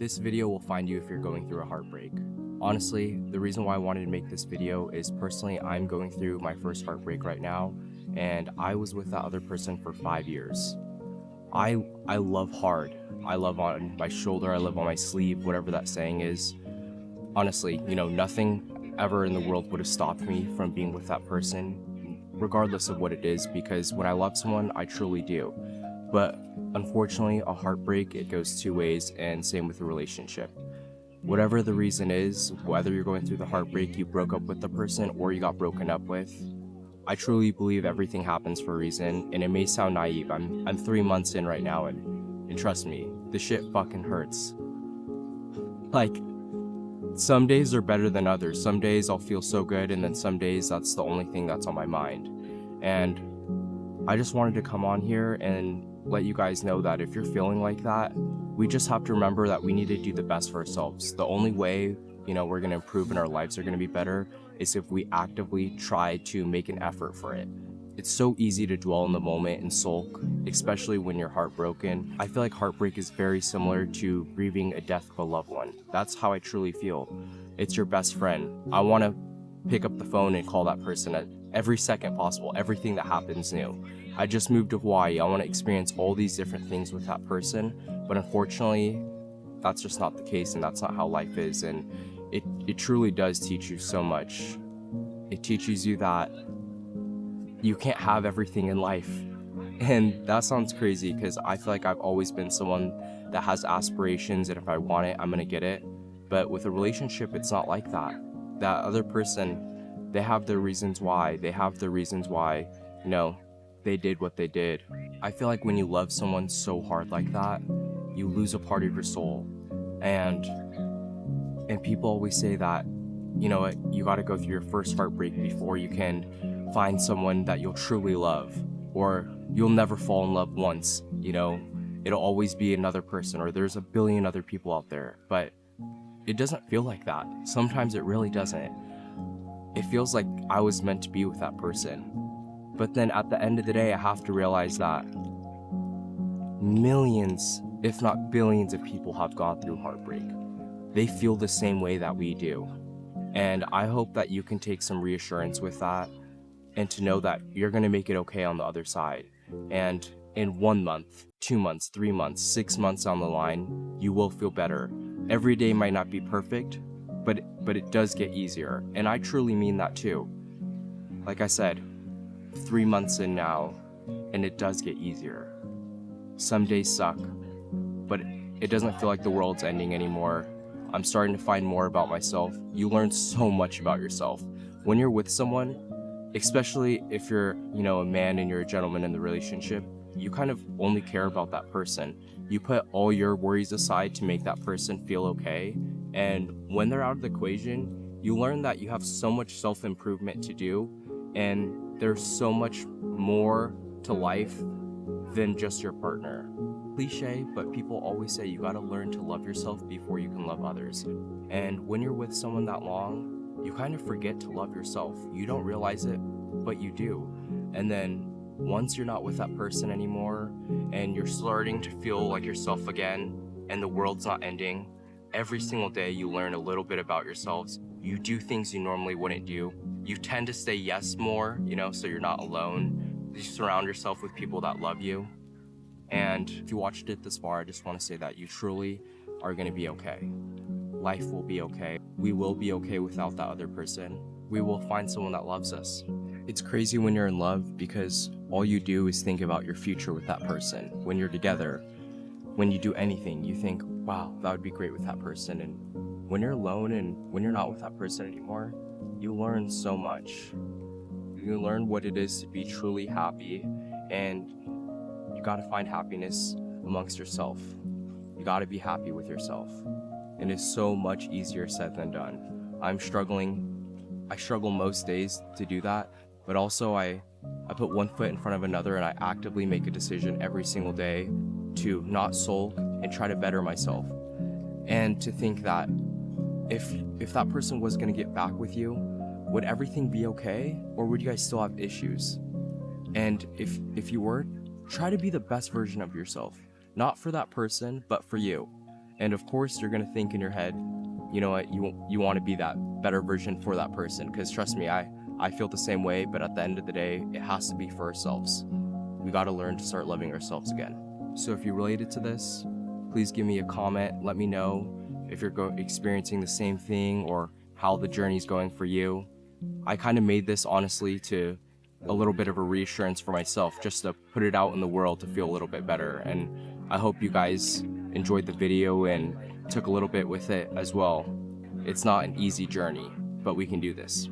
This video will find you if you're going through a heartbreak. Honestly, the reason why I wanted to make this video is personally I'm going through my first heartbreak right now, and I was with that other person for 5 years. I love hard. I love on my shoulder, I love on my sleeve, whatever that saying is. Honestly, nothing ever in the world would have stopped me from being with that person, regardless of what it is, because when I love someone, I truly do. But unfortunately, a heartbreak, it goes two ways, and same with a relationship. Whatever the reason is, whether you're going through the heartbreak, you broke up with the person, or you got broken up with, I truly believe everything happens for a reason, and it may sound naive. I'm 3 months in right now, and trust me, the shit fucking hurts. Like, some days are better than others. Some days I'll feel so good, and then some days that's the only thing that's on my mind. And I just wanted to come on here and let you guys know that if you're feeling like that, we just have to remember that we need to do the best for ourselves. The only way, we're gonna improve and our lives are gonna be better is if we actively try to make an effort for it. It's so easy to dwell in the moment and sulk, especially when you're heartbroken. I feel like heartbreak is very similar to grieving a death of a loved one. That's how I truly feel. It's your best friend. I want to pick up the phone and call that person at every second possible, everything that happens new. I just moved to Hawaii. I want to experience all these different things with that person, but unfortunately, that's just not the case, and that's not how life is, and it truly does teach you so much. It teaches you that you can't have everything in life. And that sounds crazy because I feel like I've always been someone that has aspirations, and if I want it, I'm gonna get it. But with a relationship, it's not like that. That other person, they have their reasons why. They did what they did. I feel like when you love someone so hard like that, you lose a part of your soul. And people always say that, you gotta go through your first heartbreak before you can find someone that you'll truly love, or you'll never fall in love once. It'll always be another person, or there's a billion other people out there. But it doesn't feel like that. Sometimes it really doesn't. It feels like I was meant to be with that person. But then at the end of the day, I have to realize that millions, if not billions of people have gone through heartbreak. They feel the same way that we do. And I hope that you can take some reassurance with that, and to know that you're going to make it okay on the other side. And in 1 month, 2 months, 3 months, 6 months down the line, you will feel better. Every day might not be perfect, but it does get easier. And I truly mean that too. Like I said, 3 months in now, and it does get easier. Some days suck, but it doesn't feel like the world's ending anymore. I'm starting to find more about myself. You learn so much about yourself. When you're with someone, especially if you're, a man and you're a gentleman in the relationship, you kind of only care about that person. You put all your worries aside to make that person feel okay. And when they're out of the equation, you learn that you have so much self-improvement to do, and there's so much more to life than just your partner. Cliche, but people always say you gotta learn to love yourself before you can love others. And when you're with someone that long, you kind of forget to love yourself. You don't realize it, but you do. And then once you're not with that person anymore, and you're starting to feel like yourself again, and the world's not ending, every single day you learn a little bit about yourselves. You do things you normally wouldn't do. You tend to say yes more, so you're not alone. You surround yourself with people that love you. And if you watched it this far, I just want to say that you truly are going to be okay. Life will be okay. We will be okay without that other person. We will find someone that loves us. It's crazy when you're in love because all you do is think about your future with that person. When you're together, when you do anything, you think, wow, that would be great with that person. And when you're alone and when you're not with that person anymore, you learn so much. You learn what it is to be truly happy, and you gotta find happiness amongst yourself. You gotta be happy with yourself. And it's so much easier said than done. I struggle most days to do that, but also I put one foot in front of another, and I actively make a decision every single day to not sulk and try to better myself. And to think that if that person was gonna get back with you, would everything be okay? Or would you guys still have issues? And if you were, try to be the best version of yourself. Not for that person, but for you. And of course, you're gonna think in your head, you know what, you want to be that better version for that person. Because trust me, I feel the same way. But at the end of the day, it has to be for ourselves. We got to learn to start loving ourselves again. So if you related to this, please give me a comment. Let me know if you're experiencing the same thing or how the journey's going for you. I kind of made this honestly to a little bit of a reassurance for myself, just to put it out in the world to feel a little bit better. And I hope you guys enjoyed the video and took a little bit with it as well. It's not an easy journey, but we can do this.